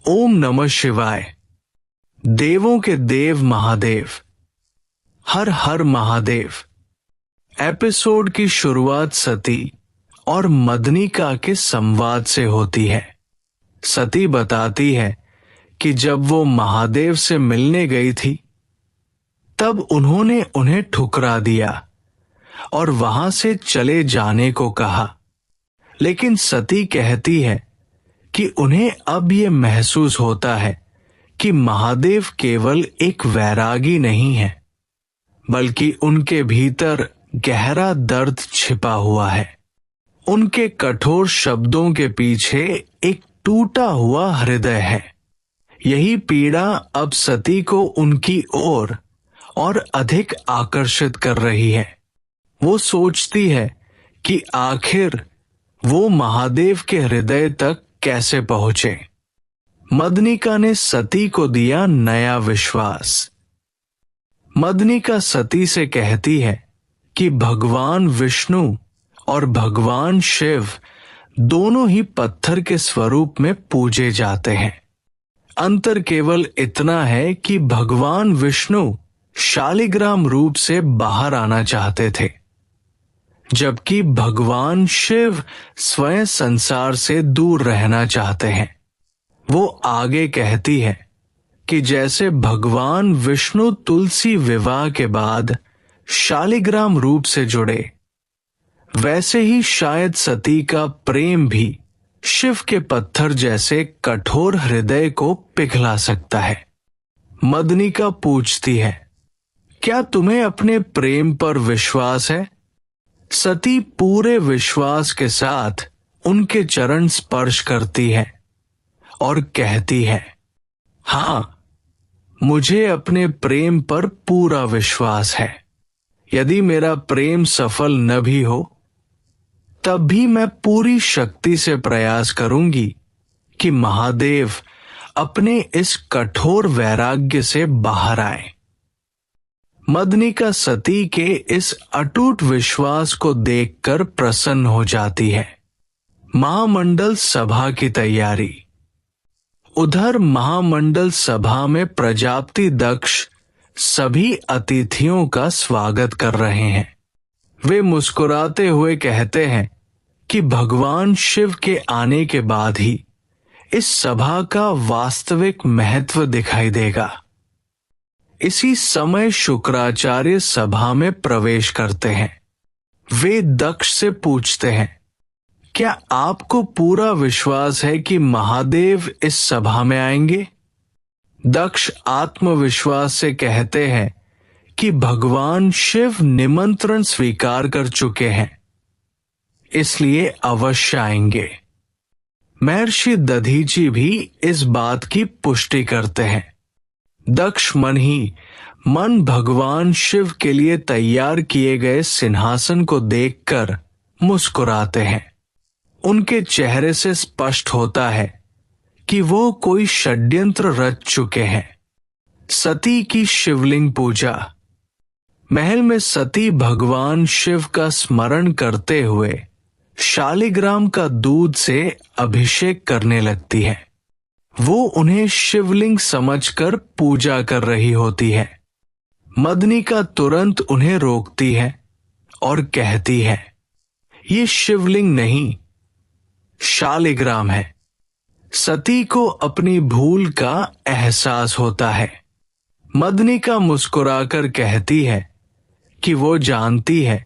ओम नमः शिवाय। देवों के देव महादेव, हर हर महादेव। एपिसोड की शुरुआत सती और मदनिका के संवाद से होती है। सती बताती है कि जब वो महादेव से मिलने गई थी तब उन्होंने उन्हें ठुकरा दिया और वहां से चले जाने को कहा। लेकिन सती कहती है कि उन्हें अब ये महसूस होता है कि महादेव केवल एक वैरागी नहीं है, बल्कि उनके भीतर गहरा दर्द छिपा हुआ है। उनके कठोर शब्दों के पीछे एक टूटा हुआ हृदय है। यही पीड़ा अब सती को उनकी ओर और अधिक आकर्षित कर रही है। वो सोचती है कि आखिर वो महादेव के हृदय तक कैसे पहुंचे। मदनिका ने सती को दिया नया विश्वास। मदनिका सती से कहती है कि भगवान विष्णु और भगवान शिव दोनों ही पत्थर के स्वरूप में पूजे जाते हैं। अंतर केवल इतना है कि भगवान विष्णु शालिग्राम रूप से बाहर आना चाहते थे, जबकि भगवान शिव स्वयं संसार से दूर रहना चाहते हैं। वो आगे कहती है कि जैसे भगवान विष्णु तुलसी विवाह के बाद शालिग्राम रूप से जुड़े, वैसे ही शायद सती का प्रेम भी शिव के पत्थर जैसे कठोर हृदय को पिघला सकता है। मदनिका पूछती है, क्या तुम्हें अपने प्रेम पर विश्वास है? सती पूरे विश्वास के साथ उनके चरण स्पर्श करती है और कहती है, हाँ, मुझे अपने प्रेम पर पूरा विश्वास है। यदि मेरा प्रेम सफल न भी हो, तब भी मैं पूरी शक्ति से प्रयास करूंगी कि महादेव अपने इस कठोर वैराग्य से बाहर आए। मदनिका सती के इस अटूट विश्वास को देखकर प्रसन्न हो जाती है। महामंडल सभा की तैयारी। उधर महामंडल सभा में प्रजापति दक्ष सभी अतिथियों का स्वागत कर रहे हैं। वे मुस्कुराते हुए कहते हैं कि भगवान शिव के आने के बाद ही इस सभा का वास्तविक महत्व दिखाई देगा। इसी समय शुक्राचार्य सभा में प्रवेश करते हैं। वे दक्ष से पूछते हैं, क्या आपको पूरा विश्वास है कि महादेव इस सभा में आएंगे? दक्ष आत्मविश्वास से कहते हैं कि भगवान शिव निमंत्रण स्वीकार कर चुके हैं, इसलिए अवश्य आएंगे। महर्षि दधीची भी इस बात की पुष्टि करते हैं। दक्ष मन भगवान शिव के लिए तैयार किए गए सिंहासन को देखकर मुस्कुराते हैं। उनके चेहरे से स्पष्ट होता है कि वो कोई षड्यंत्र रच चुके हैं। सती की शिवलिंग पूजा। महल में सती भगवान शिव का स्मरण करते हुए शालिग्राम का दूध से अभिषेक करने लगती है। वो उन्हें शिवलिंग समझकर पूजा कर रही होती है। मदनिका तुरंत उन्हें रोकती है और कहती है, ये शिवलिंग नहीं, शालिग्राम है। सती को अपनी भूल का एहसास होता है। मदनिका मुस्कुराकर कहती है कि वो जानती है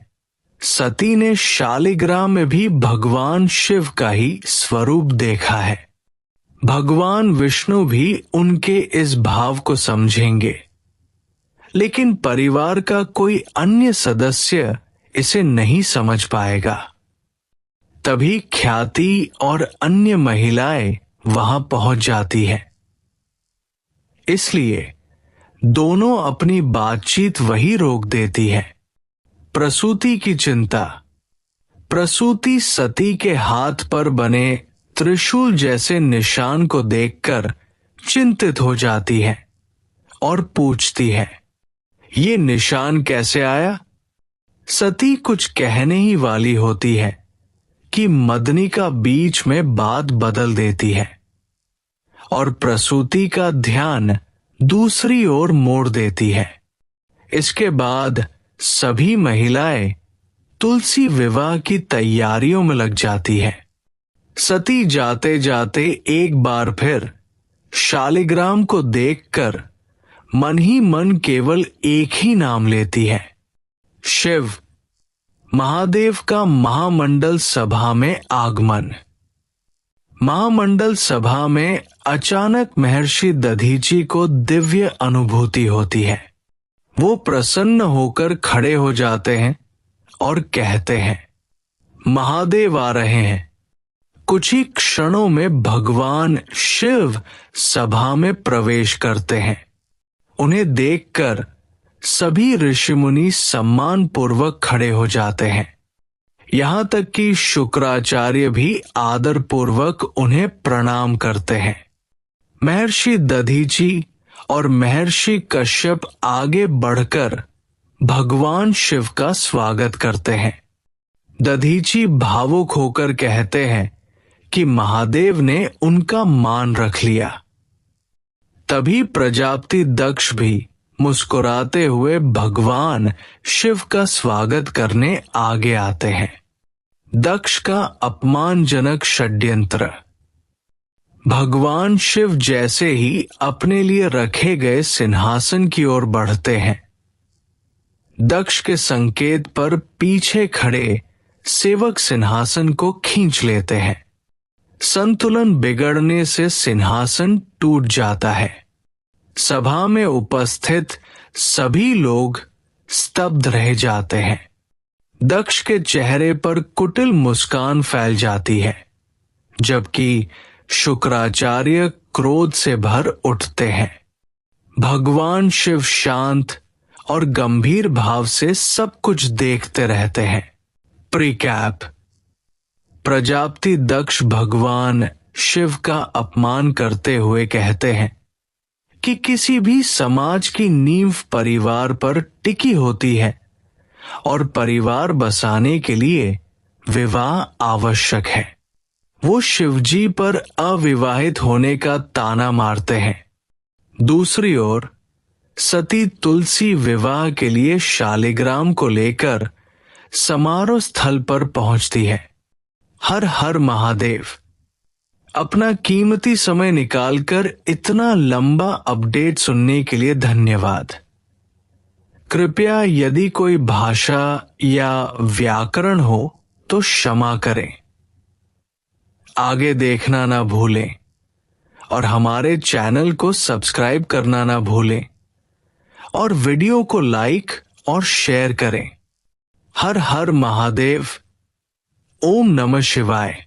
सती ने शालिग्राम में भी भगवान शिव का ही स्वरूप देखा है। भगवान विष्णु भी उनके इस भाव को समझेंगे, लेकिन परिवार का कोई अन्य सदस्य इसे नहीं समझ पाएगा। तभी ख्याति और अन्य महिलाएं वहां पहुंच जाती हैं। इसलिए दोनों अपनी बातचीत वही रोक देती है। प्रसूति की चिंता। प्रसूति सती के हाथ पर बने त्रिशूल जैसे निशान को देखकर चिंतित हो जाती है और पूछती है, ये निशान कैसे आया? सती कुछ कहने ही वाली होती है कि मदनिका बीच में बात बदल देती है और प्रसूति का ध्यान दूसरी ओर मोड़ देती है। इसके बाद सभी महिलाएं तुलसी विवाह की तैयारियों में लग जाती है। सती जाते जाते एक बार फिर शालिग्राम को देखकर मन ही मन केवल एक ही नाम लेती है, शिव। महादेव का महामंडल सभा में आगमन। महामंडल सभा में अचानक महर्षि दधीची को दिव्य अनुभूति होती है। वो प्रसन्न होकर खड़े हो जाते हैं और कहते हैं, महादेव आ रहे हैं। कुछ ही क्षणों में भगवान शिव सभा में प्रवेश करते हैं। उन्हें देखकर सभी ऋषि मुनि सम्मान पूर्वक खड़े हो जाते हैं। यहां तक कि शुक्राचार्य भी आदर पूर्वक उन्हें प्रणाम करते हैं। महर्षि दधीची और महर्षि कश्यप आगे बढ़कर भगवान शिव का स्वागत करते हैं। दधीची भावुक होकर कहते हैं कि महादेव ने उनका मान रख लिया। तभी प्रजापति दक्ष भी मुस्कुराते हुए भगवान शिव का स्वागत करने आगे आते हैं। दक्ष का अपमानजनक षड्यंत्र। भगवान शिव जैसे ही अपने लिए रखे गए सिंहासन की ओर बढ़ते हैं, दक्ष के संकेत पर पीछे खड़े सेवक सिंहासन को खींच लेते हैं। संतुलन बिगड़ने से सिंहासन टूट जाता है। सभा में उपस्थित सभी लोग स्तब्ध रह जाते हैं। दक्ष के चेहरे पर कुटिल मुस्कान फैल जाती है, जबकि शुक्राचार्य क्रोध से भर उठते हैं। भगवान शिव शांत और गंभीर भाव से सब कुछ देखते रहते हैं। प्रीकैप। प्रजापति दक्ष भगवान शिव का अपमान करते हुए कहते हैं कि किसी भी समाज की नींव परिवार पर टिकी होती है और परिवार बसाने के लिए विवाह आवश्यक है। वो शिवजी पर अविवाहित होने का ताना मारते हैं। दूसरी ओर सती तुलसी विवाह के लिए शालिग्राम को लेकर समारोह स्थल पर पहुंचती है। हर हर महादेव। अपना कीमती समय निकालकर इतना लंबा अपडेट सुनने के लिए धन्यवाद। कृपया यदि कोई भाषा या व्याकरण हो तो क्षमा करें। आगे देखना ना भूलें और हमारे चैनल को सब्सक्राइब करना ना भूलें और वीडियो को लाइक और शेयर करें। हर हर महादेव। ओम नमः शिवाय।